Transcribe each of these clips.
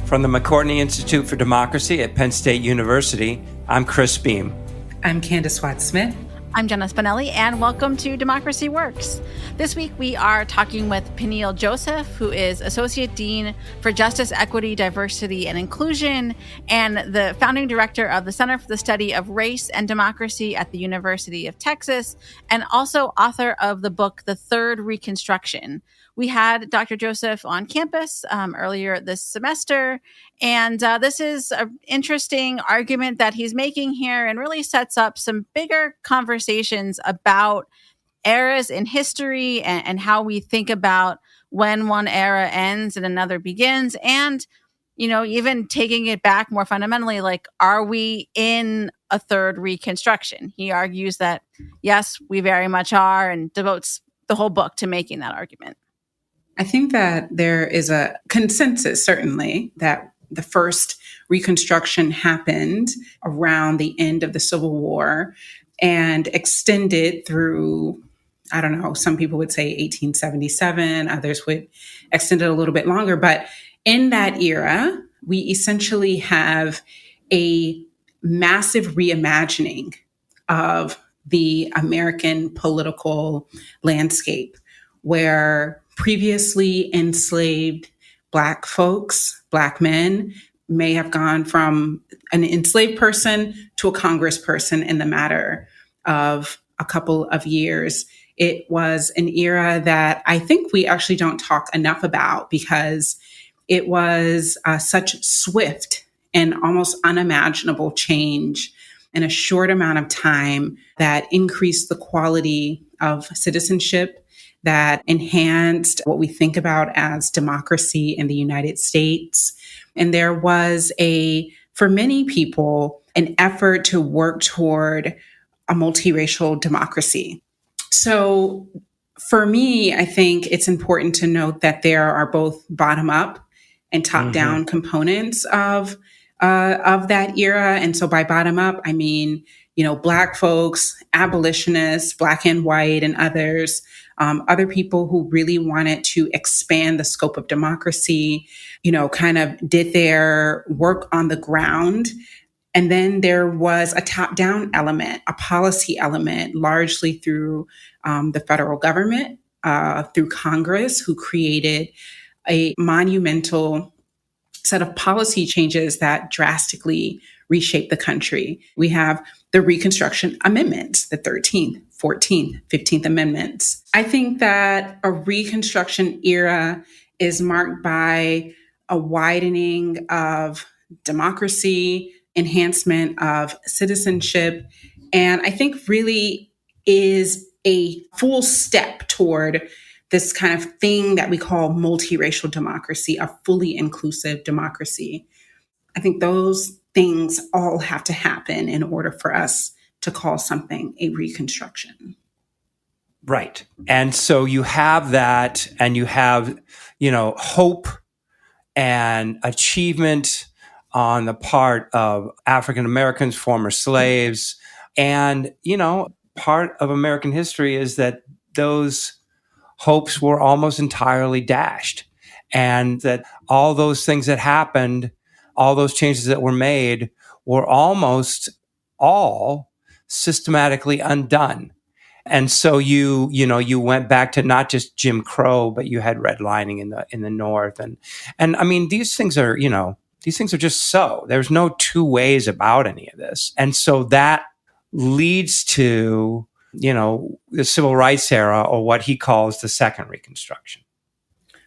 From the McCourtney Institute for Democracy at Penn State University, I'm Chris Beem. I'm Candis Smith. I'm Jenna Spinelli, and welcome to Democracy Works. This week, we are talking with Peniel Joseph, who is Associate Dean for Justice, Equity, Diversity, and Inclusion, and the founding director of the Center for the Study of Race and Democracy at the University of Texas, and also author of the book, The Third Reconstruction. We had Dr. Joseph on campus earlier this semester, and this is an interesting argument that he's making here and really sets up some bigger conversations about eras in history and how we think about when one era ends and another begins. And, you know, even taking it back more fundamentally, like, are we in a third reconstruction? He argues that, yes, we very much are, and devotes the whole book to making that argument. I think that there is a consensus, certainly, that the first Reconstruction happened around the end of the Civil War and extended through, I don't know, some people would say 1877, others would extend it a little bit longer. But in that era, we essentially have a massive reimagining of the American political landscape, where previously enslaved Black folks, Black men, may have gone from an enslaved person to a congressperson in the matter of a couple of years. It was an era that I think we actually don't talk enough about because it was such swift and almost unimaginable change in a short amount of time that increased the quality of citizenship, that enhanced what we think about as democracy in the United States. And there was for many people, an effort to work toward a multiracial democracy. So for me, I think it's important to note that there are both bottom-up and top-down components of that era. And so by bottom-up, I mean, you know, Black folks, abolitionists, Black and white, and others, other people who really wanted to expand the scope of democracy, you know, kind of did their work on the ground. And then there was a top-down element, a policy element, largely through the federal government, through Congress, who created a monumental set of policy changes that drastically reshaped the country. We have the Reconstruction Amendments, the 13th, 14th, 15th Amendments. I think that a Reconstruction era is marked by a widening of democracy, enhancement of citizenship, and I think really is a full step toward this kind of thing that we call multiracial democracy, a fully inclusive democracy. I think those things all have to happen in order for us to call something a reconstruction. Right. And so you have that, and you have, you know, hope and achievement on the part of African Americans, former slaves. And, you know, part of American history is that those hopes were almost entirely dashed, and that all those things that happened, all those changes that were made, were almost all systematically undone. And so you went back to not just Jim Crow, but you had redlining in the North, and I mean, these things are just so. There's no two ways about any of this, and so that leads to, you know, the civil rights era, or what he calls the Second Reconstruction,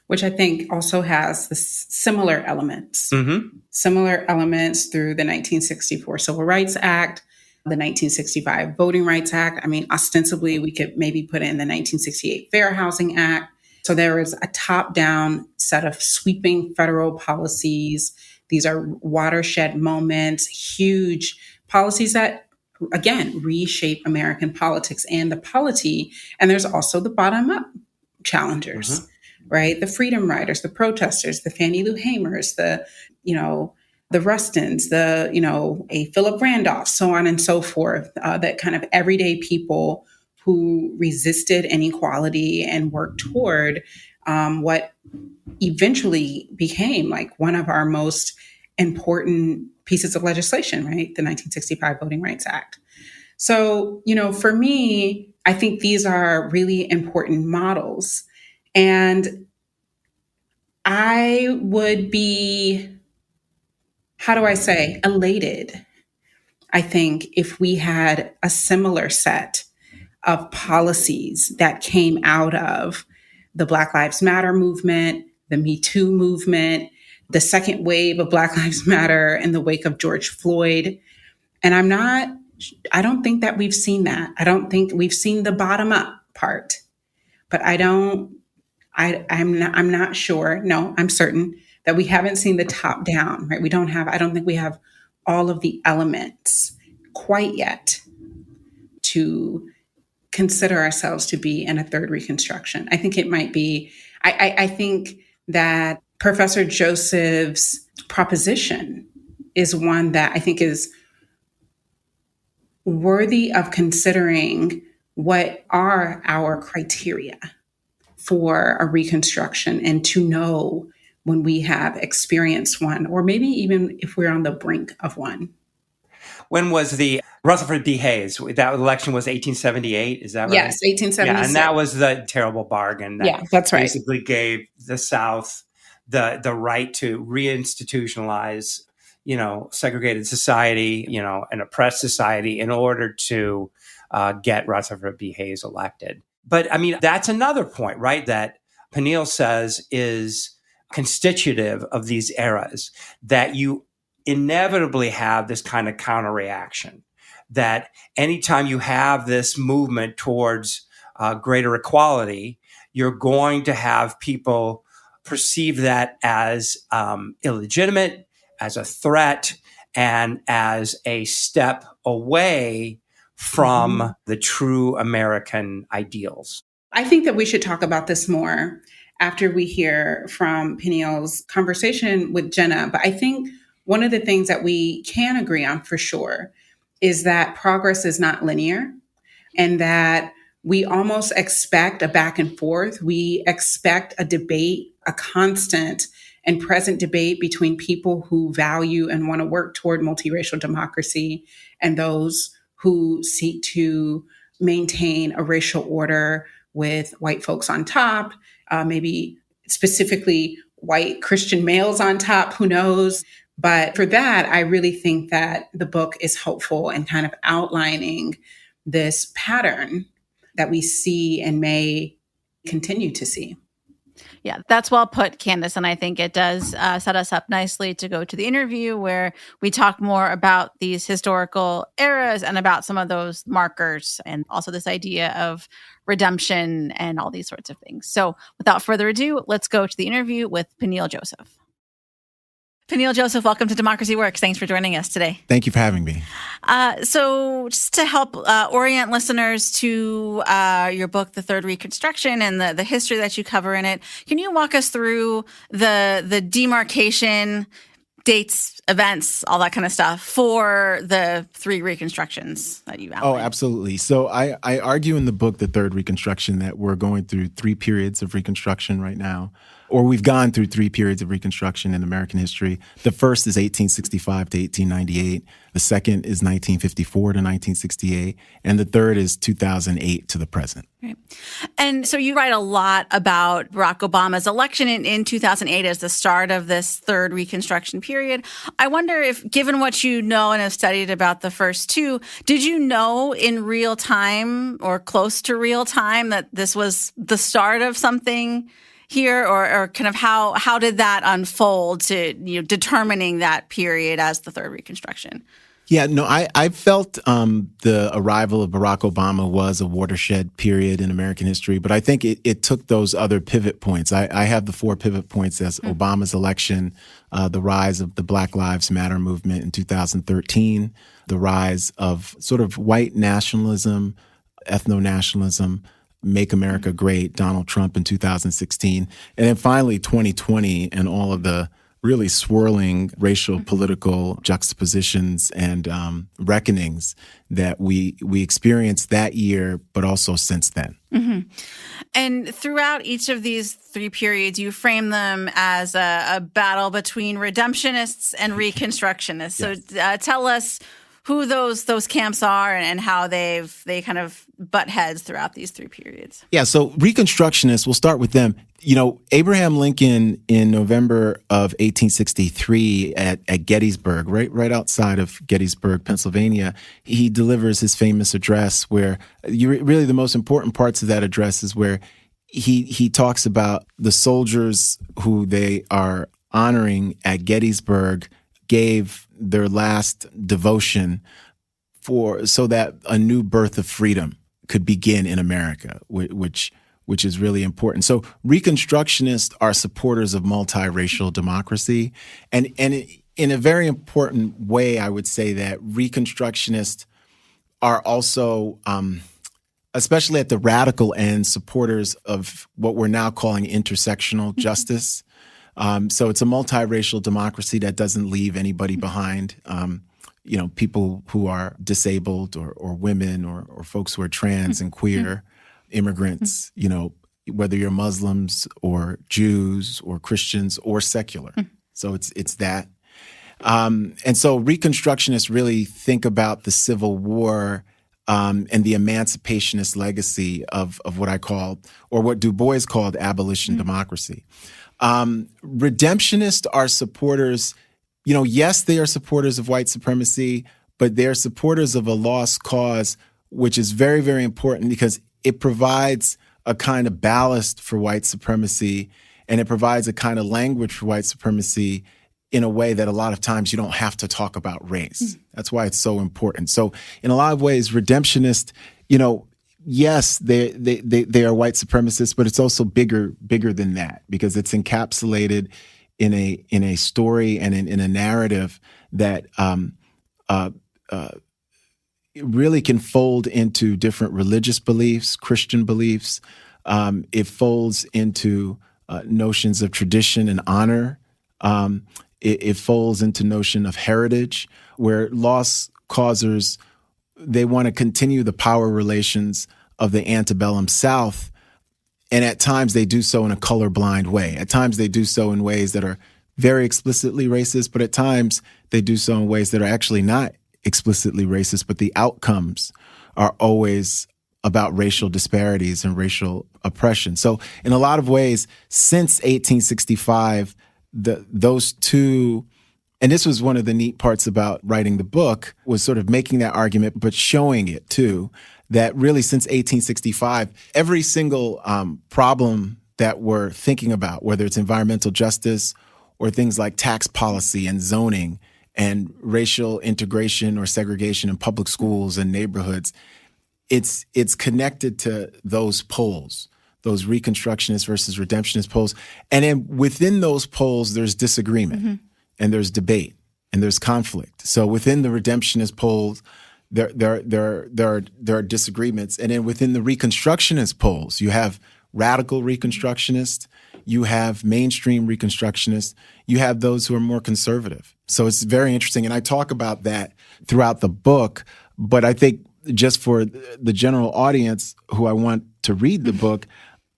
which I think also has the similar elements through the 1964 Civil Rights Act, the 1965 Voting Rights Act. I mean, ostensibly, we could maybe put in the 1968 Fair Housing Act. So there is a top-down set of sweeping federal policies. These are watershed moments, huge policies that, again, reshape American politics and the polity. And there's also the bottom-up challengers, right? The freedom riders, the protesters, the Fannie Lou Hamers, the Rustins, a Philip Randolph, so on and so forth, that kind of everyday people who resisted inequality and worked toward what eventually became like one of our most important pieces of legislation, right? The 1965 Voting Rights Act. So, for me, I think these are really important models. And I would be, how do I say, elated, I think, if we had a similar set of policies that came out of the Black Lives Matter movement, the Me Too movement, the second wave of Black Lives Matter in the wake of George Floyd. And I don't think that we've seen that. I don't think we've seen the bottom up part, but I'm not sure. No, I'm certain that we haven't seen the top down, right? I don't think we have all of the elements quite yet to consider ourselves to be in a third Reconstruction. I think it might be, I think that Professor Joseph's proposition is one that I think is worthy of considering. What are our criteria for a Reconstruction, and to know when we have experienced one, or maybe even if we're on the brink of one. When was the Rutherford B. Hayes? That election was 1878, is that right? Yes, 1876. Yeah, and that was the terrible bargain that that's right. basically gave the South the right to reinstitutionalize, segregated society, an oppressed society in order to get Rutherford B. Hayes elected. But I mean, that's another point, right? That Peniel says is constitutive of these eras, that you inevitably have this kind of counter reaction, that anytime you have this movement towards greater equality, you're going to have people perceive that as illegitimate, as a threat, and as a step away from the true American ideals. I think that we should talk about this more after we hear from Peniel's conversation with Jenna. But I think one of the things that we can agree on for sure is that progress is not linear, and that we almost expect a back and forth. We expect a debate, a constant and present debate between people who value and want to work toward multiracial democracy and those who seek to maintain a racial order with white folks on top, maybe specifically white Christian males on top, who knows? But for that, I really think that the book is helpful in kind of outlining this pattern that we see and may continue to see. Yeah, that's well put, Candis. And I think it does set us up nicely to go to the interview where we talk more about these historical eras and about some of those markers, and also this idea of redemption and all these sorts of things. So without further ado, let's go to the interview with Peniel Joseph. Peniel Joseph, welcome to Democracy Works. Thanks for joining us today. Thank you for having me. So just to help orient listeners to your book, The Third Reconstruction, and the history that you cover in it, can you walk us through the demarcation, dates, events, all that kind of stuff for the three reconstructions that you outlined? Oh, absolutely. So I argue in the book, The Third Reconstruction, that we're going through three periods of Reconstruction right now, or we've gone through three periods of Reconstruction in American history. The first is 1865 to 1898. The second is 1954 to 1968. And the third is 2008 to the present. Right. And so you write a lot about Barack Obama's election in 2008 as the start of this third Reconstruction period. I wonder if, given what you know and have studied about the first two, did you know in real time or close to real time that this was the start of something here, or kind of how did that unfold to determining that period as the third Reconstruction? Yeah, no, I felt the arrival of Barack Obama was a watershed period in American history, but I think it took those other pivot points. I have the four pivot points as Obama's election, the rise of the Black Lives Matter movement in 2013, the rise of sort of white nationalism, ethno-nationalism, Make America Great, Donald Trump in 2016, and then finally 2020 and all of the really swirling racial political juxtapositions and reckonings that we experienced that year, but also since then. Mm-hmm. And throughout each of these three periods, you frame them as a battle between redemptionists and reconstructionists. Yes. So tell us who those camps are and how they kind of butt heads throughout these three periods. Yeah, so Reconstructionists, we'll start with them. Abraham Lincoln in November of 1863 at Gettysburg, right outside of Gettysburg, Pennsylvania, he delivers his famous address where really the most important parts of that address is where he talks about the soldiers who they are honoring at Gettysburg gave their last devotion so that a new birth of freedom could begin in America, which is really important. So Reconstructionists are supporters of multiracial democracy. And in a very important way, I would say that Reconstructionists are also, especially at the radical end, supporters of what we're now calling intersectional justice. So it's a multiracial democracy that doesn't leave anybody behind. People who are disabled or women or folks who are trans and queer, immigrants, whether you're Muslims or Jews or Christians or secular. So it's that. And so Reconstructionists really think about the Civil War and the emancipationist legacy of what I called, or what Du Bois called, abolition democracy. Redemptionists are supporters, yes, they are supporters of white supremacy, but they're supporters of a lost cause, which is very, very important because it provides a kind of ballast for white supremacy, and it provides a kind of language for white supremacy in a way that a lot of times you don't have to talk about race. That's why it's so important. So in a lot of ways, redemptionists, yes, they are white supremacists, but it's also bigger than that because it's encapsulated in a story and in a narrative that it really can fold into different religious beliefs, Christian beliefs. It folds into notions of tradition and honor. It folds into notion of heritage, where lost causers, they want to continue the power relations of the antebellum South. And at times they do so in a colorblind way. At times they do so in ways that are very explicitly racist, but at times they do so in ways that are actually not explicitly racist, but the outcomes are always about racial disparities and racial oppression. So in a lot of ways, since 1865, those two, and this was one of the neat parts about writing the book, was sort of making that argument, but showing it too, that really since 1865, every single problem that we're thinking about, whether it's environmental justice or things like tax policy and zoning and racial integration or segregation in public schools and neighborhoods, it's connected to those poles, those Reconstructionist versus Redemptionist poles. And then within those poles, there's disagreement and there's debate and there's conflict. So within the Redemptionist poles, there are disagreements. And then within the Reconstructionist poles, you have radical Reconstructionists, you have mainstream Reconstructionists, you have those who are more conservative. So it's very interesting. And I talk about that throughout the book. But I think just for the general audience who I want to read the book,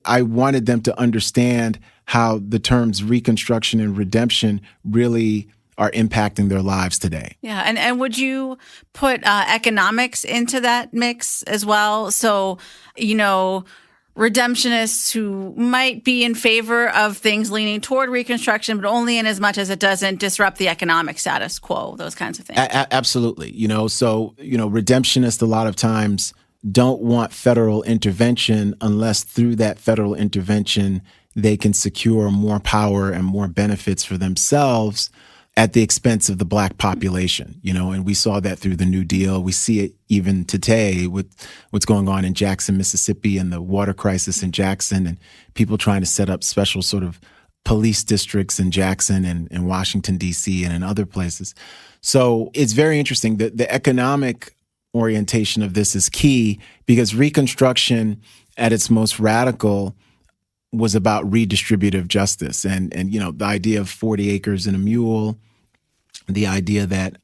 I wanted them to understand how the terms Reconstruction and redemption really are impacting their lives today. Yeah. And would you put economics into that mix as well? So, redemptionists who might be in favor of things leaning toward Reconstruction, but only in as much as it doesn't disrupt the economic status quo, those kinds of things. Absolutely. Redemptionists a lot of times don't want federal intervention unless through that federal intervention, they can secure more power and more benefits for themselves at the expense of the Black population, and we saw that through the New Deal. We see it even today with what's going on in Jackson, Mississippi, and the water crisis in Jackson, and people trying to set up special sort of police districts in Jackson and Washington, D.C., and in other places. So it's very interesting that the economic orientation of this is key because Reconstruction at its most radical was about redistributive justice. And the idea of 40 acres and a mule, the idea that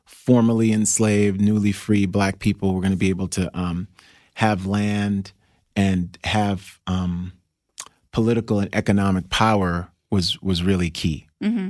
formerly enslaved, newly free Black people were going to be able to have land and have political and economic power was really key. Mm-hmm.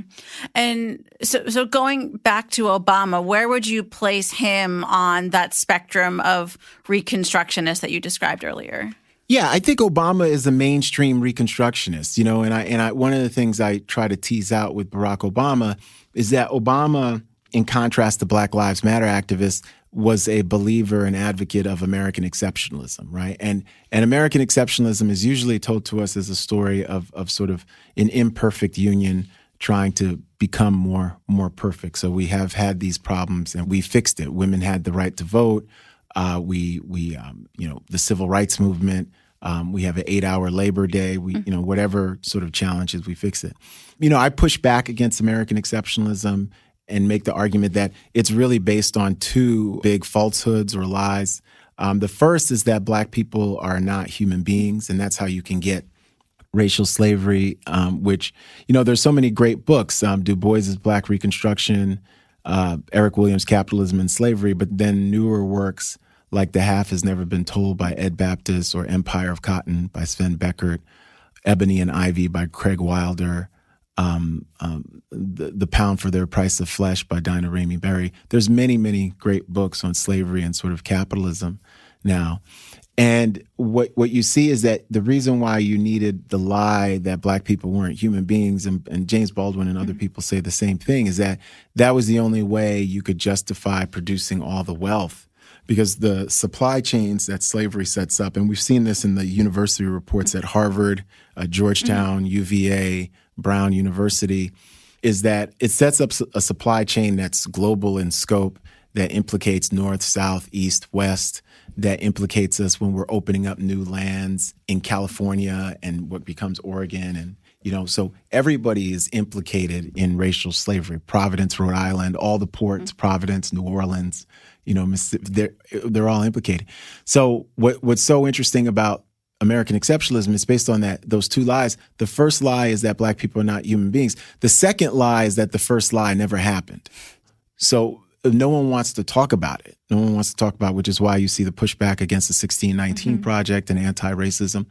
And so going back to Obama, where would you place him on that spectrum of Reconstructionists that you described earlier? Yeah, I think Obama is a mainstream Reconstructionist, and I one of the things I try to tease out with Barack Obama is that Obama, in contrast to Black Lives Matter activists, was a believer and advocate of American exceptionalism, right? And American exceptionalism is usually told to us as a story of sort of an imperfect union trying to become more perfect. So we have had these problems and we fixed it. Women had the right to vote. The civil rights movement. We have an 8-hour Labor Day. Whatever sort of challenges, we fix it. I push back against American exceptionalism and make the argument that it's really based on two big falsehoods or lies. The first is that Black people are not human beings, and that's how you can get racial slavery, which, there's so many great books, Du Bois's Black Reconstruction, Eric Williams' Capitalism and Slavery, but then newer works like The Half Has Never Been Told by Ed Baptist or Empire of Cotton by Sven Beckert, Ebony and Ivy by Craig Wilder, The Pound for Their Price of Flesh by Dinah Ramey Berry. There's many, many great books on slavery and sort of capitalism now. And what you see is that the reason why you needed the lie that Black people weren't human beings, and James Baldwin and other people say the same thing, is that was the only way you could justify producing all the wealth. Because the supply chains that slavery sets up, and we've seen this in the university reports at Harvard, Georgetown, UVA, Brown University, is that it sets up a supply chain that's global in scope, that implicates north, south, east, west, that implicates us when we're opening up new lands in California and what becomes Oregon. And, so everybody is implicated in racial slavery. Providence, Rhode Island, all the ports, Providence, New Orleans, Mississippi, they're all implicated. So what's so interesting about American exceptionalism is based on those two lies. The first lie is that Black people are not human beings. The second lie is that the first lie never happened. So no one wants to talk about it. No one wants to talk about it, which is why you see the pushback against the 1619 Project and anti-racism.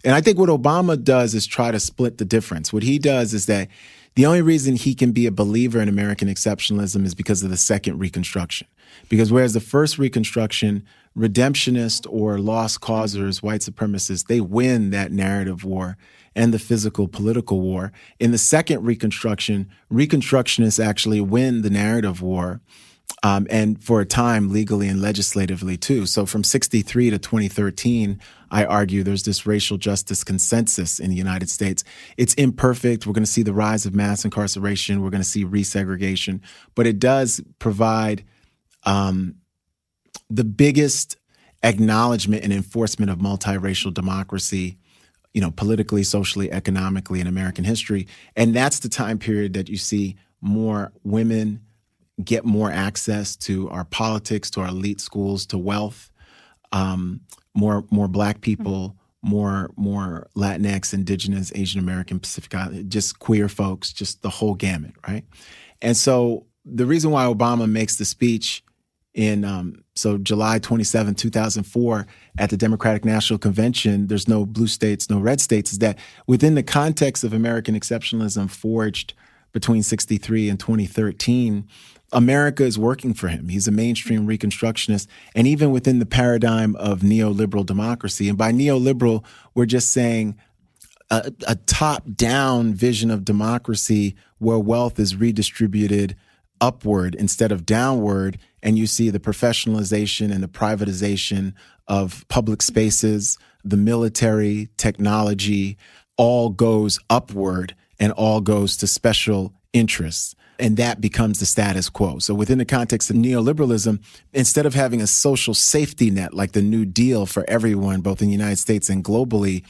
And I think what Obama does is try to split the difference. What he does is that the only reason he can be a believer in American exceptionalism is because of the second Reconstruction. Because whereas the first Reconstruction, redemptionists or lost causers, white supremacists, they win that narrative war and the physical political war. In the second Reconstruction, Reconstructionists actually win the narrative war, and for a time legally and legislatively too. So from 1963 to 2013, I argue there's this racial justice consensus in the United States. It's imperfect. We're going to see the rise of mass incarceration. We're going to see resegregation. But it does provide the biggest acknowledgement and enforcement of multiracial democracy, politically, socially, economically in American history. And that's the time period that you see more women get more access to our politics, to our elite schools, to wealth, more Black people, more Latinx, Indigenous, Asian American, Pacific Island, just queer folks, just the whole gamut, right? And so the reason why Obama makes the speech in July 27, 2004, at the Democratic National Convention, there's no blue states, no red states, is that within the context of American exceptionalism forged between 1963 and 2013, America is working for him. He's a mainstream Reconstructionist. And even within the paradigm of neoliberal democracy, and by neoliberal, we're just saying a top-down vision of democracy where wealth is redistributed upward instead of downward, and you see the professionalization and the privatization of public spaces, the military, technology, all goes upward and all goes to special interests. And that becomes the status quo. So within the context of neoliberalism, instead of having a social safety net like the New Deal for everyone, both in the United States and globally,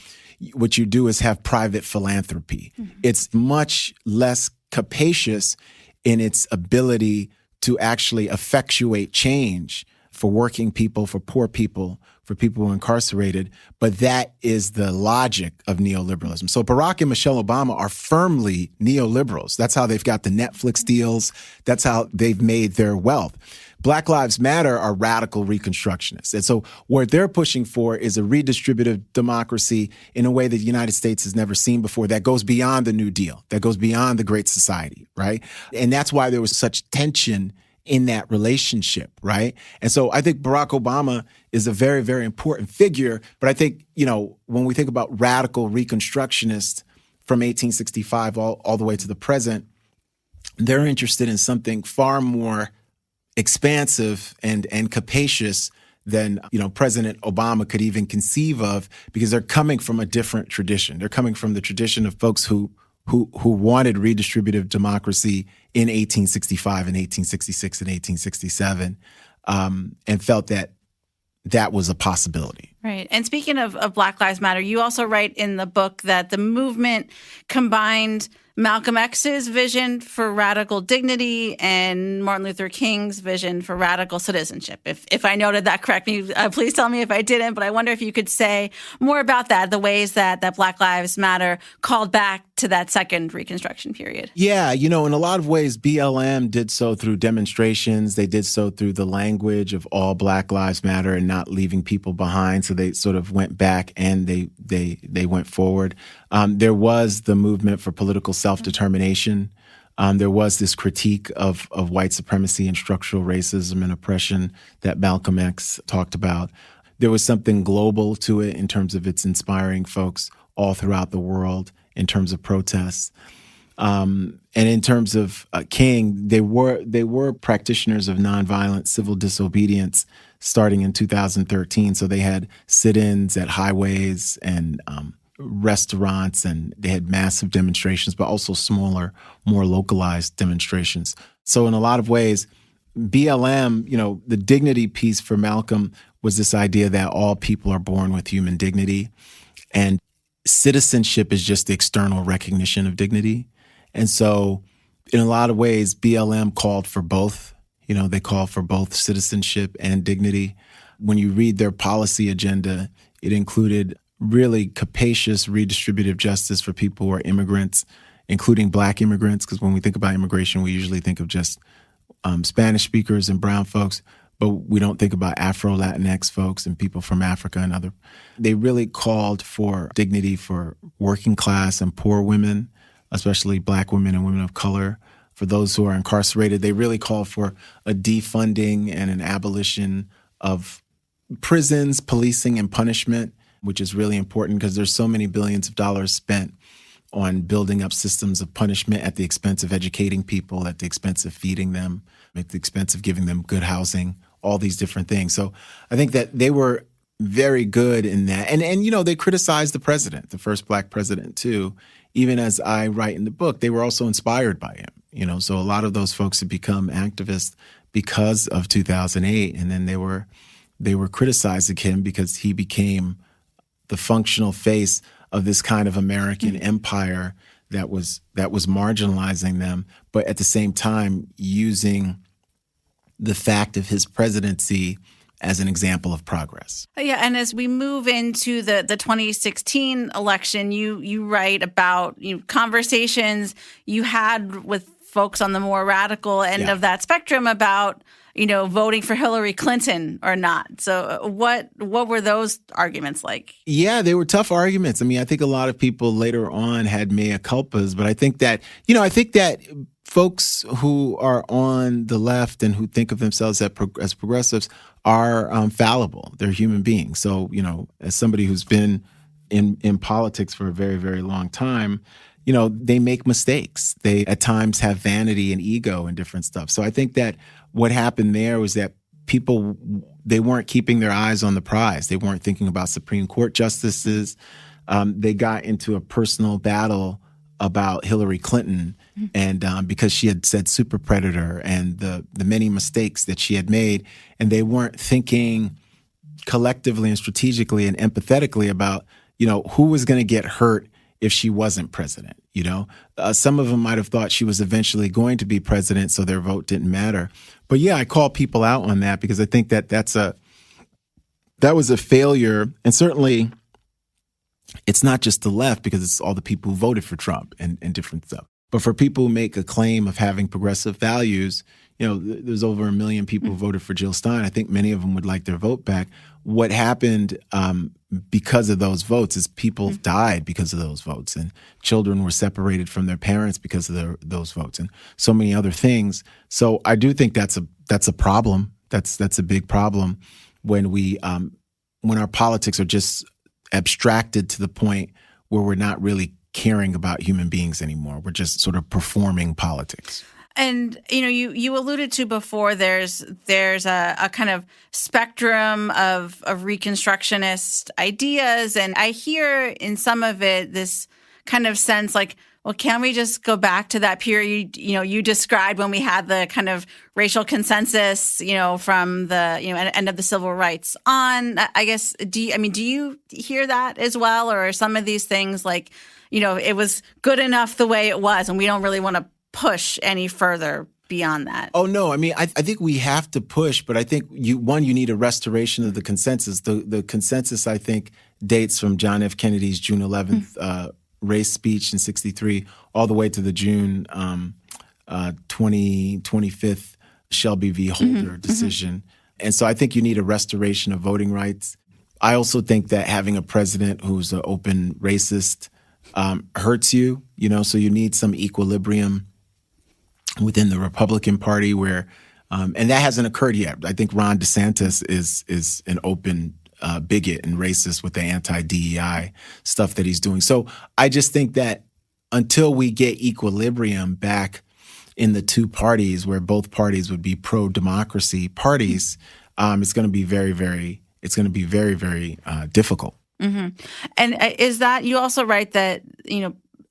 what you do is have private philanthropy. It's much less capacious in its ability to actually effectuate change for working people, for poor people, for people who are incarcerated, but that is the logic of neoliberalism. So Barack and Michelle Obama are firmly neoliberals. That's how they've got the Netflix deals. That's how they've made their wealth. Black Lives Matter are radical reconstructionists. And so what they're pushing for is a redistributive democracy in a way that the United States has never seen before, that goes beyond the New Deal, that goes beyond the Great Society, right? And that's why there was such tension in that relationship, right? And so I think Barack Obama is a very, very important figure. But I think, when we think about radical reconstructionists from 1865 all the way to the present, they're interested in something far more expansive and capacious than President Obama could even conceive of, because they're coming from a different tradition. They're coming from the tradition of folks who wanted redistributive democracy in 1865 and 1866 and 1867, and felt that was a possibility. Right. And speaking of Black Lives Matter, you also write in the book that the movement combined Malcolm X's vision for radical dignity and Martin Luther King's vision for radical citizenship. If I noted that correctly, please tell me if I didn't. But I wonder if you could say more about that, the ways that Black Lives Matter called back to that second Reconstruction period. Yeah, in a lot of ways, BLM did so through demonstrations. They did so through the language of all Black Lives Matter and not leaving people behind. So they sort of went back and they went forward. There was the movement for political self-determination. There was this critique of white supremacy and structural racism and oppression that Malcolm X talked about. There was something global to it in terms of its inspiring folks all throughout the world in terms of protests. And in terms of King, they were practitioners of nonviolent civil disobedience starting in 2013. So they had sit-ins at highways and restaurants, and they had massive demonstrations, but also smaller, more localized demonstrations. So in a lot of ways, BLM, the dignity piece for Malcolm was this idea that all people are born with human dignity, and citizenship is just the external recognition of dignity. And so in a lot of ways, BLM called for both. They called for both citizenship and dignity. When you read their policy agenda, it included really capacious redistributive justice for people who are immigrants, including Black immigrants, because when we think about immigration, we usually think of just Spanish speakers and brown folks, but we don't think about Afro-Latinx folks and people from Africa and other. They really called for dignity for working class and poor women, especially Black women and women of color. For those who are incarcerated, they really called for a defunding and an abolition of prisons, policing, and punishment, which is really important because there's so many billions of dollars spent on building up systems of punishment at the expense of educating people, at the expense of feeding them, at the expense of giving them good housing, all these different things. So I think that they were very good in that. And they criticized the president, the first Black president too. Even as I write in the book, they were also inspired by him. So a lot of those folks had become activists because of 2008. And then they were criticizing him because he became the functional face of this kind of American empire that was marginalizing them, but at the same time using the fact of his presidency as an example of progress. Yeah, and as we move into the 2016 election, you write about conversations you had with folks on the more radical end of that spectrum about voting for Hillary Clinton or not. So what were those arguments like? Yeah, they were tough arguments. I mean, I think a lot of people later on had mea culpas, but I think that folks who are on the left and who think of themselves as progressives are fallible. They're human beings. So, as somebody who's been in politics for a very, very long time, they make mistakes. They at times have vanity and ego and different stuff. So I think that what happened there was that people, they weren't keeping their eyes on the prize. They weren't thinking about Supreme Court justices. They got into a personal battle about Hillary Clinton and because she had said super predator and the many mistakes that she had made. And they weren't thinking collectively and strategically and empathetically about, who was going to get hurt if she wasn't president. Some of them might have thought she was eventually going to be president, so their vote didn't matter. But yeah, I call people out on that because I think that that's that was a failure. And certainly it's not just the left, because it's all the people who voted for Trump and different stuff. But for people who make a claim of having progressive values, there's over 1 million people who voted for Jill Stein. I think many of them would like their vote back. What happened because of those votes is people died because of those votes, and children were separated from their parents because of those votes, and so many other things. So I do think that's a problem. That's a big problem when when our politics are just abstracted to the point where we're not really caring about human beings anymore. We're just sort of performing politics. And, you alluded to before, there's a kind of spectrum of Reconstructionist ideas. And I hear in some of it this kind of sense like, well, can we just go back to that period, you described when we had the kind of racial consensus, from the, end of the civil rights on, I guess, do you hear that as well? Or are some of these things like, it was good enough the way it was and we don't really want to push any further beyond that? Oh, no. I think we have to push, but I think you need a restoration of the consensus. The consensus, I think, dates from John F. Kennedy's June 11th race speech in 1963 all the way to the June 25th Shelby v. Holder decision. And so I think you need a restoration of voting rights. I also think that having a president who's an open racist hurts you, so you need some equilibrium within the Republican Party where, and that hasn't occurred yet. I think Ron DeSantis is an open bigot and racist with the anti-DEI stuff that he's doing. So I just think that until we get equilibrium back in the two parties where both parties would be pro-democracy parties, it's going to be very, very difficult. Mm-hmm. And is that, you also write that,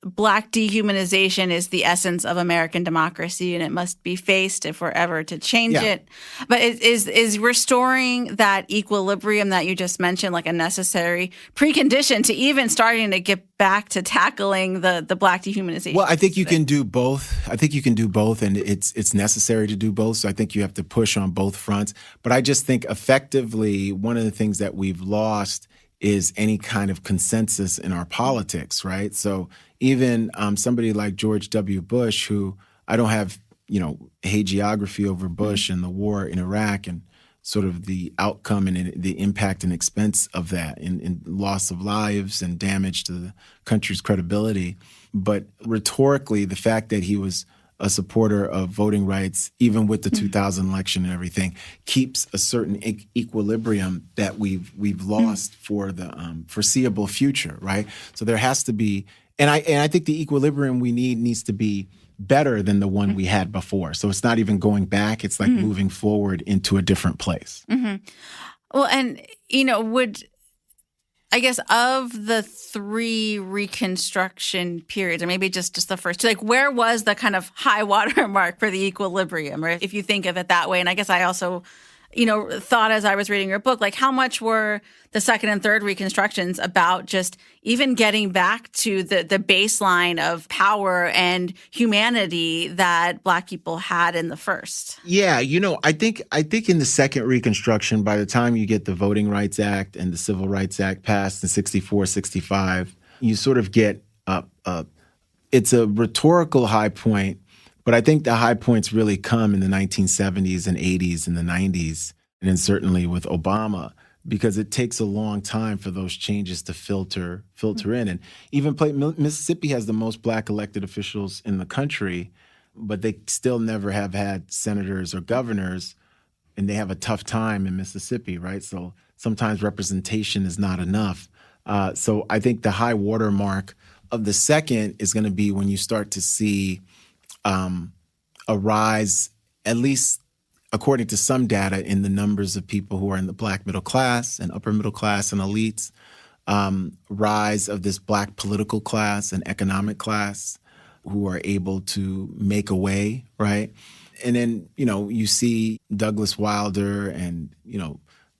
Black dehumanization is the essence of American democracy, and it must be faced if we're ever to change it. But is restoring that equilibrium that you just mentioned like a necessary precondition to even starting to get back to tackling the Black dehumanization? Well, I think you can do both. And it's necessary to do both. So I think you have to push on both fronts. But I just think effectively one of the things that we've lost is any kind of consensus in our politics, right? So even somebody like George W. Bush, who I don't have, hagiography over Bush and the war in Iraq and sort of the outcome and the impact and expense of that in loss of lives and damage to the country's credibility. But rhetorically, the fact that he was a supporter of voting rights, even with the 2000 election and everything, keeps a certain equilibrium that we've lost for the foreseeable future, right? So there has to be, and I think the equilibrium we needs to be better than the one we had before. So it's not even going back; it's like moving forward into a different place. Mm-hmm. Well, and I guess of the three Reconstruction periods, or maybe just the first two, like where was the kind of high water mark for the equilibrium, or if you think of it that way? And I guess I also, thought as I was reading your book, like how much were the second and third Reconstructions about just even getting back to the baseline of power and humanity that Black people had in the first? Yeah, I think in the second Reconstruction, by the time you get the Voting Rights Act and the Civil Rights Act passed in 64, 65, you sort of get it's a rhetorical high point, but I think the high points really come in the 1970s and 80s and the 90s, and then certainly with Obama, because it takes a long time for those changes to filter in. And even Mississippi has the most Black elected officials in the country, but they still never have had senators or governors, and they have a tough time in Mississippi, right? So sometimes representation is not enough. So I think the high watermark of the second is going to be when you start to see a rise, at least according to some data, in the numbers of people who are in the Black middle class and upper middle class and elites, rise of this Black political class and economic class who are able to make a way, right? And then, you see Douglas Wilder and,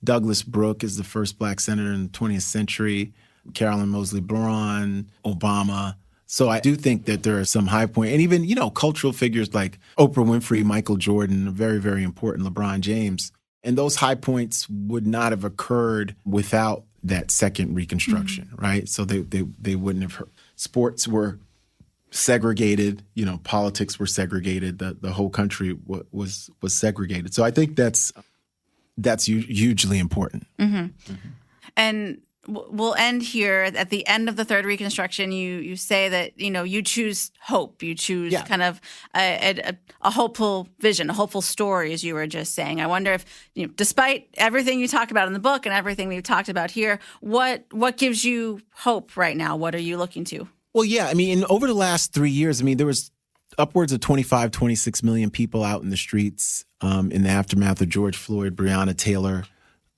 Douglas Brooke is the first Black senator in the 20th century, Carolyn Moseley Braun, Obama. So I do think that there are some high point, and even, cultural figures like Oprah Winfrey, Michael Jordan, very, very important, LeBron James. And those high points would not have occurred without that second Reconstruction, right? So they wouldn't have. Sports were segregated, politics were segregated. The whole country was segregated. So I think that's hugely important. And we'll end here at the end of the Third Reconstruction. You say that you choose hope. You choose kind of a hopeful vision, a hopeful story, as you were just saying. I wonder if despite everything you talk about in the book and everything we've talked about here, what gives you hope right now? What are you looking to? Well, yeah, over the last 3 years, there was upwards of 25, 26 million people out in the streets in the aftermath of George Floyd, Breonna Taylor.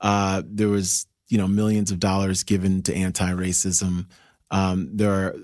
There was millions of dollars given to anti-racism. There are,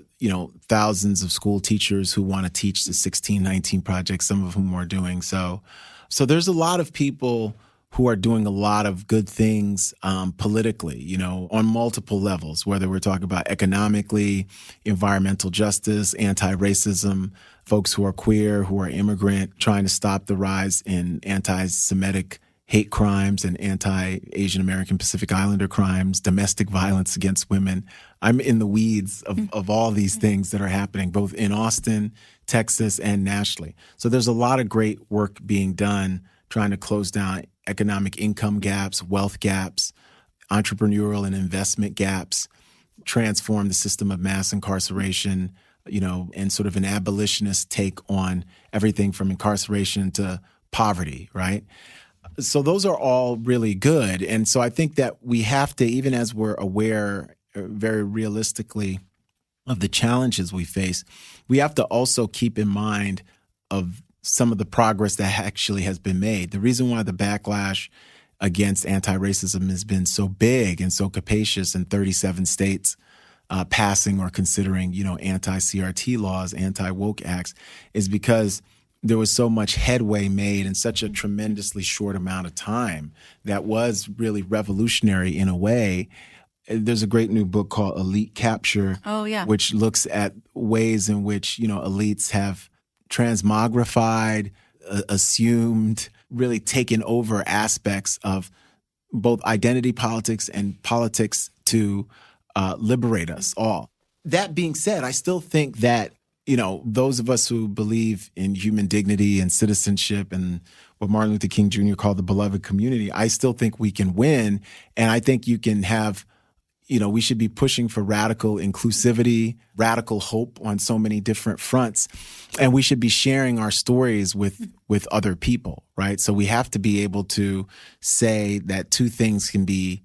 thousands of school teachers who want to teach the 1619 Project, some of whom are doing so. So there's a lot of people who are doing a lot of good things politically, on multiple levels, whether we're talking about economically, environmental justice, anti-racism, folks who are queer, who are immigrant, trying to stop the rise in anti-Semitic hate crimes and anti-Asian American Pacific Islander crimes, domestic violence against women. I'm in the weeds of all these things that are happening, both in Austin, Texas, and nationally. So there's a lot of great work being done trying to close down economic income gaps, wealth gaps, entrepreneurial and investment gaps, transform the system of mass incarceration, and sort of an abolitionist take on everything from incarceration to poverty, right? So those are all really good. And so I think that we have to, even as we're aware very realistically of the challenges we face, we have to also keep in mind of some of the progress that actually has been made. The reason why the backlash against anti-racism has been so big and so capacious in 37 states passing or considering, anti-CRT laws, anti-woke acts, is because there was so much headway made in such a tremendously short amount of time that was really revolutionary in a way. There's a great new book called Elite Capture, which looks at ways in which, elites have transmogrified, assumed, really taken over aspects of both identity politics and politics to liberate us all. That being said, I still think that those of us who believe in human dignity and citizenship and what Martin Luther King Jr. called the beloved community, I still think we can win. And I think you can have, we should be pushing for radical inclusivity, radical hope on so many different fronts. And we should be sharing our stories with other people, right? So we have to be able to say that two things can be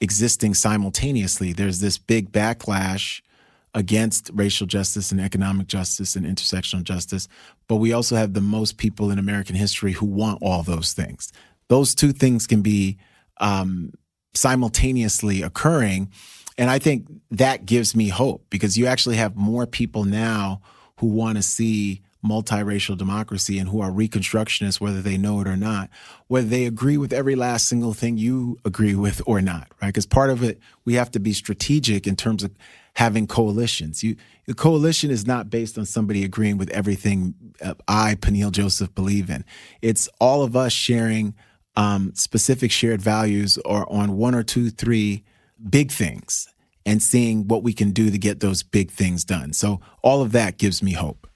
existing simultaneously. There's this big backlash against racial justice and economic justice and intersectional justice. But we also have the most people in American history who want all those things. Those two things can be simultaneously occurring. And I think that gives me hope because you actually have more people now who want to see multiracial democracy and who are Reconstructionists, whether they know it or not, whether they agree with every last single thing you agree with or not, right? Because part of it, we have to be strategic in terms of having coalitions. The coalition is not based on somebody agreeing with everything I, Peniel Joseph, believe in. It's all of us sharing specific shared values or on one or two, three big things and seeing what we can do to get those big things done. So all of that gives me hope.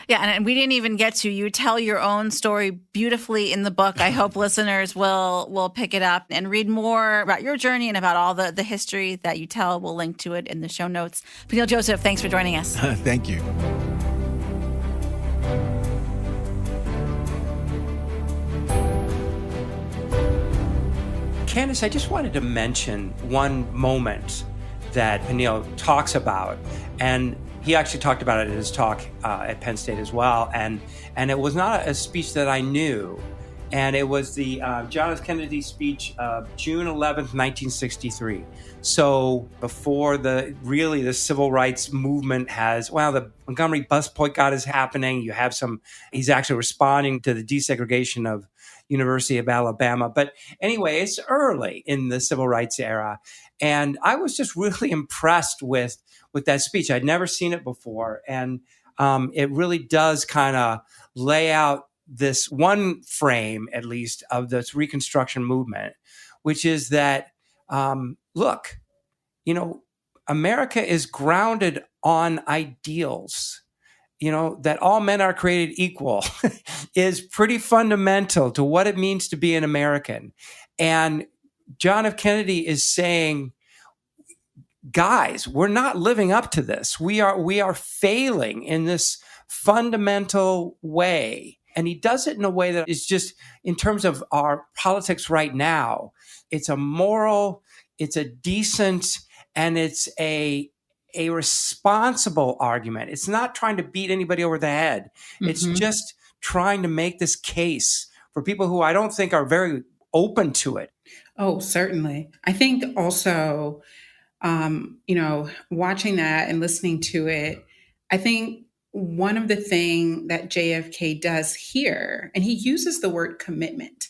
Yeah, and we didn't even get to, you tell your own story beautifully in the book. I hope listeners will pick it up and read more about your journey and about all the history that you tell. We'll link to it in the show notes. Peniel Joseph, thanks for joining us. Thank you. Candis, I just wanted to mention one moment that Peniel talks about, and he actually talked about it in his talk at Penn State as well, and it was not a speech that I knew, and it was the John F. Kennedy speech of June 11th, 1963. So before the civil rights movement the Montgomery bus boycott is happening. You have he's actually responding to the desegregation of University of Alabama. But anyway, it's early in the civil rights era. And I was just really impressed with that speech. I'd never seen it before. And it really does kind of lay out this one frame, at least, of this Reconstruction movement, which is that, look, America is grounded on ideals. That all men are created equal is pretty fundamental to what it means to be an American. And John F. Kennedy is saying, guys, we're not living up to this. We are failing in this fundamental way. And he does it in a way that is just, in terms of our politics right now, it's a moral, it's a decent, and it's a responsible argument. It's not trying to beat anybody over the head. It's just trying to make this case for people who I don't think are very open to it. Oh, certainly. I think also, watching that and listening to it, I think one of the things that JFK does here, and he uses the word commitment.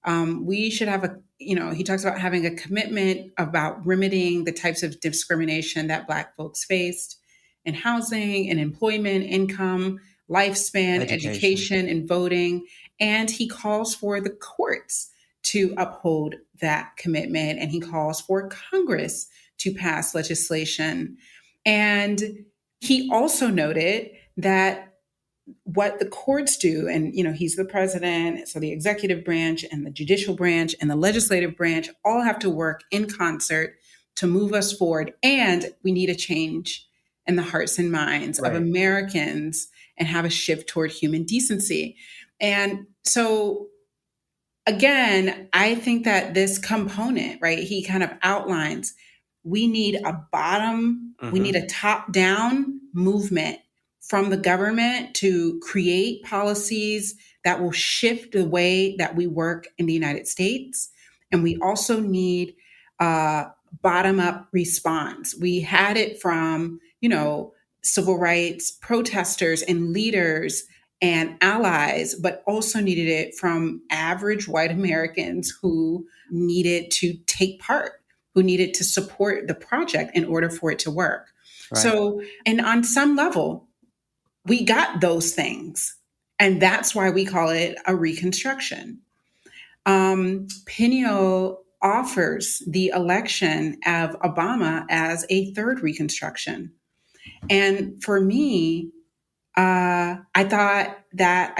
We should have he talks about having a commitment about remedying the types of discrimination that Black folks faced in housing and employment, income, lifespan, education, and voting. And he calls for the courts to uphold that commitment. And he calls for Congress to pass legislation. And he also noted that what the courts do, and he's the president, so the executive branch and the judicial branch and the legislative branch all have to work in concert to move us forward. And we need a change in the hearts and minds of Americans and have a shift toward human decency. And so, again, I think that this component, he kind of outlines, we need a we need a top-down movement from the government to create policies that will shift the way that we work in the United States. And we also need a bottom-up response. We had it from, civil rights protesters and leaders and allies, but also needed it from average white Americans who needed to take part, who needed to support the project in order for it to work. Right. So, and on some level, we got those things. And that's why we call it a reconstruction. Peniel offers the election of Obama as a third reconstruction. And for me, I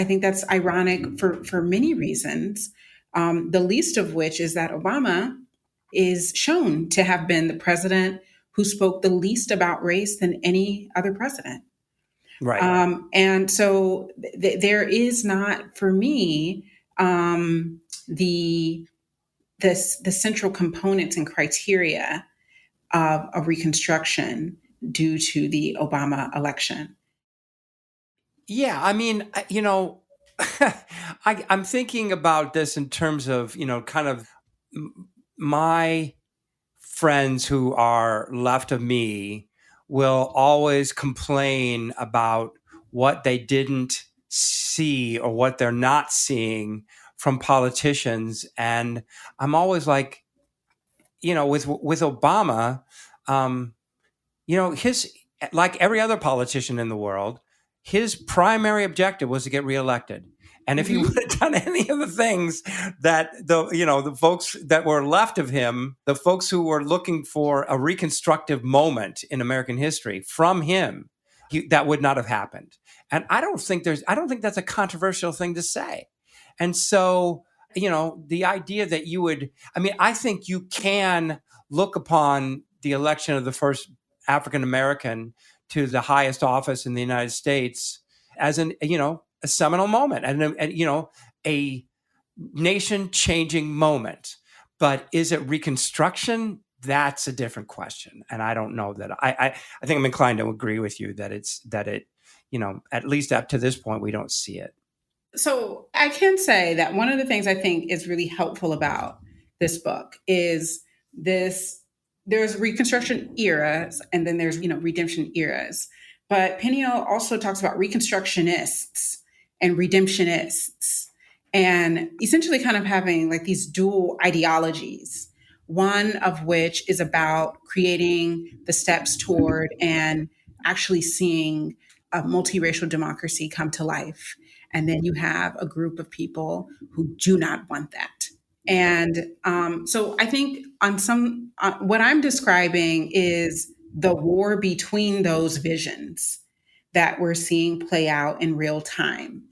think that's ironic for many reasons, the least of which is that Obama is shown to have been the president who spoke the least about race than any other president. Right. And so there is not, for me, the central components and criteria of a reconstruction due to the Obama election. Yeah, I mean, I'm thinking about this in terms of, kind of my friends who are left of me will always complain about what they didn't see or what they're not seeing from politicians. And I'm always like, with Obama, his, like every other politician in the world, his primary objective was to get reelected. And if he would have done any of the things that the folks that were left of him, the folks who were looking for a reconstructive moment in American history from him, that would not have happened. And I don't think that's a controversial thing to say. And so, the idea that I think you can look upon the election of the first African American to the highest office in the United States as a seminal moment and a nation-changing moment. But is it reconstruction? That's a different question. And I don't know that I think I'm inclined to agree with you that it at least up to this point, we don't see it. So I can say that one of the things I think is really helpful about this book is there's Reconstruction eras and then there's, redemption eras. But Peniel also talks about Reconstructionists and redemptionists, and essentially kind of having like these dual ideologies, one of which is about creating the steps toward and actually seeing a multiracial democracy come to life. And then you have a group of people who do not want that. And so I think what I'm describing is the war between those visions that we're seeing play out in real time.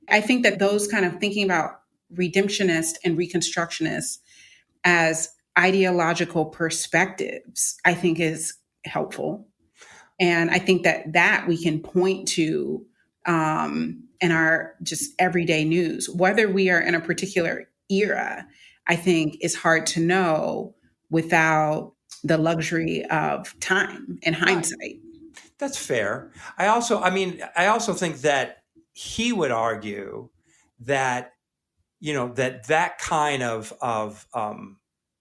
I think that those kind of thinking about redemptionist and reconstructionist as ideological perspectives, I think is helpful. And I think that we can point to in our just everyday news, whether we are in a particular era, I think is hard to know without the luxury of time and hindsight. That's fair. I also think that he would argue that, that kind of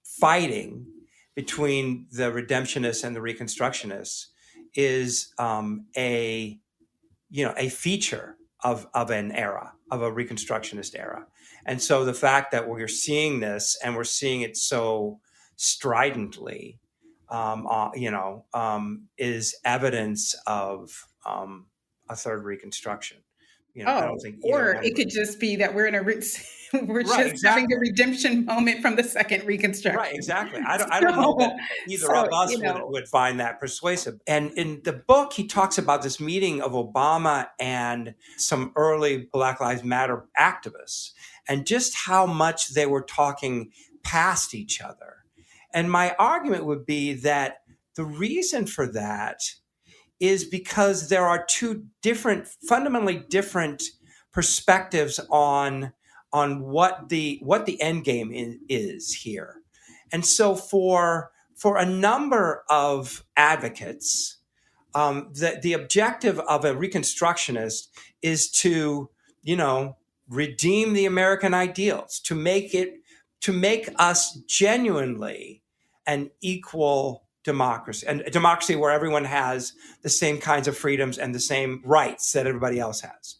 fighting between the redemptionists and the reconstructionists is a feature of an era, of a reconstructionist era. And so the fact that we're seeing this and we're seeing it so stridently, is evidence of a third reconstruction. I don't think or it could just be that we're in we're just having a redemption moment from the second Reconstruction. Right, exactly. I don't know that either of us would find that persuasive. And in the book, he talks about this meeting of Obama and some early Black Lives Matter activists and just how much they were talking past each other. And my argument would be that the reason for that is because there are two fundamentally different perspectives on what the end game is here. And so for a number of advocates, the objective of a reconstructionist is to, redeem the American ideals, to make us genuinely an equal democracy, and a democracy where everyone has the same kinds of freedoms and the same rights that everybody else has.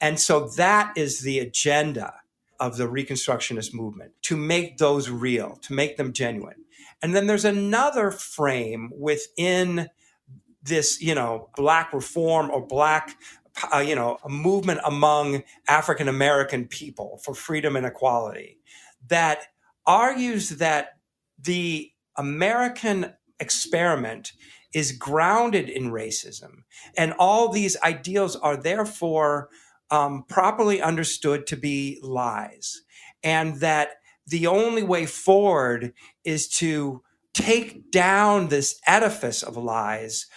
And so that is the agenda of the Reconstructionist movement, to make those real, to make them genuine. And then there's another frame within this, Black reform or Black, a movement among African American people for freedom and equality that argues that the American experiment is grounded in racism, and all these ideals are therefore properly understood to be lies, and that the only way forward is to take down this edifice of lies,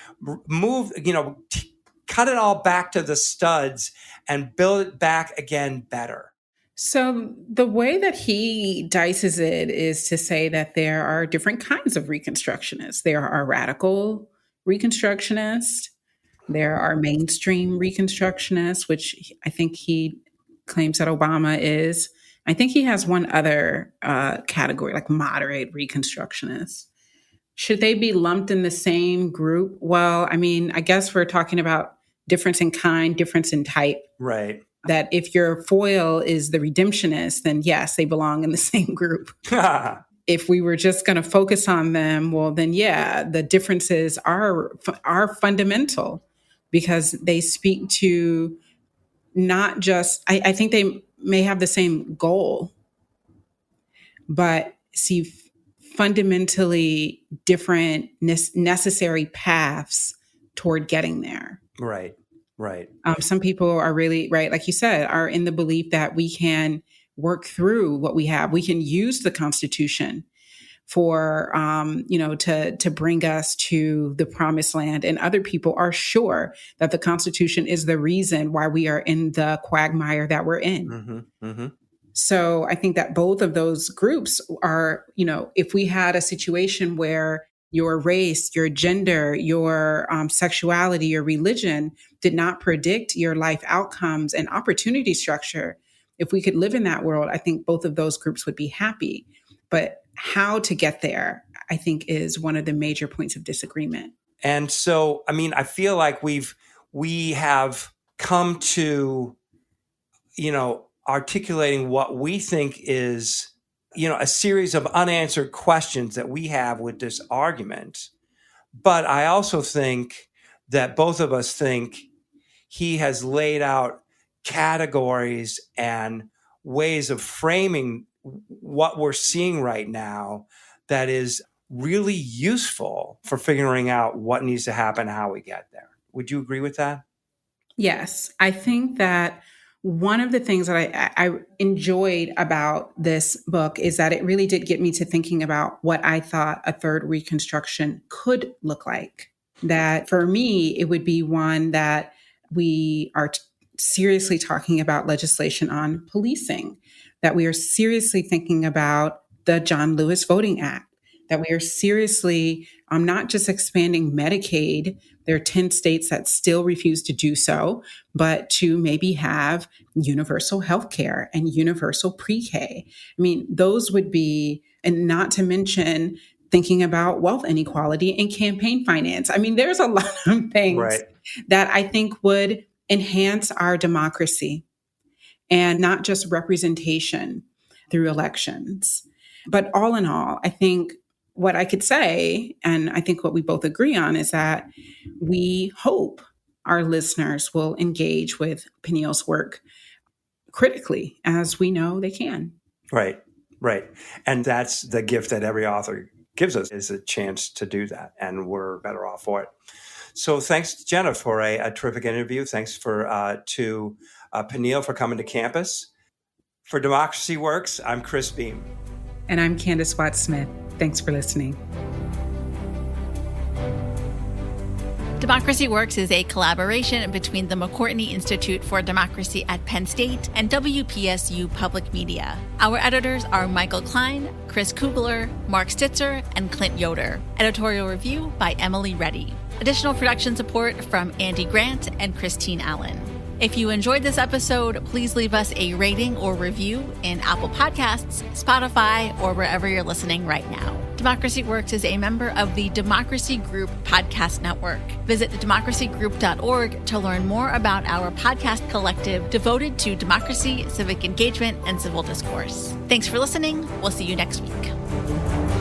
cut it all back to the studs and build it back again better. So the way that he dices it is to say that there are different kinds of reconstructionists. There are radical reconstructionists. There are mainstream reconstructionists, which I think he claims that Obama is. I think he has one other category, like moderate reconstructionists. Should they be lumped in the same group? Well, I mean, I guess we're talking about difference in kind, difference in type. Right. That if your foil is the redemptionist, then yes, they belong in the same group. If we were just going to focus on them, well, then yeah, the differences are fundamental because they speak to not just, I think they may have the same goal, but see fundamentally different necessary paths toward getting there. Right. Right. Some people are really, right, like you said, are in the belief that we can work through what we have. We can use the Constitution for, to bring us to the promised land. And other people are sure that the Constitution is the reason why we are in the quagmire that we're in. Mm-hmm, mm-hmm. So I think that both of those groups are, if we had a situation where your race, your gender, your sexuality, your religion did not predict your life outcomes and opportunity structure, if we could live in that world, I think both of those groups would be happy. But how to get there, I think, is one of the major points of disagreement. And so, I mean, I feel like we have come to, articulating what we think is, a series of unanswered questions that we have with this argument. But I also think that both of us think, he has laid out categories and ways of framing what we're seeing right now that is really useful for figuring out what needs to happen, how we get there. Would you agree with that? Yes, I think that one of the things that I enjoyed about this book is that it really did get me to thinking about what I thought a third Reconstruction could look like. That for me, it would be one that we are seriously talking about legislation on policing, that we are seriously thinking about the John Lewis Voting Act, that we are seriously not just expanding Medicaid. There are 10 states that still refuse to do so, but to maybe have universal health care and universal pre-K. I mean, those would be, and not to mention thinking about wealth inequality and campaign finance. I mean, there's a lot of things that I think would enhance our democracy and not just representation through elections. But all in all, I think what I could say, and I think what we both agree on, is that we hope our listeners will engage with Peniel's work critically, as we know they can. Right. And that's the gift that every author gives us, is a chance to do that, and we're better off for it. So thanks, Jenna, for a terrific interview. Thanks to Peniel for coming to campus. For Democracy Works, I'm Chris Beem. And I'm Candis Watts-Smith. Thanks for listening. Democracy Works is a collaboration between the McCourtney Institute for Democracy at Penn State and WPSU Public Media. Our editors are Michael Klein, Chris Kugler, Mark Stitzer, and Clint Yoder. Editorial review by Emily Reddy. Additional production support from Andy Grant and Christine Allen. If you enjoyed this episode, please leave us a rating or review in Apple Podcasts, Spotify, or wherever you're listening right now. Democracy Works is a member of the Democracy Group Podcast Network. Visit democracygroup.org to learn more about our podcast collective devoted to democracy, civic engagement, and civil discourse. Thanks for listening. We'll see you next week.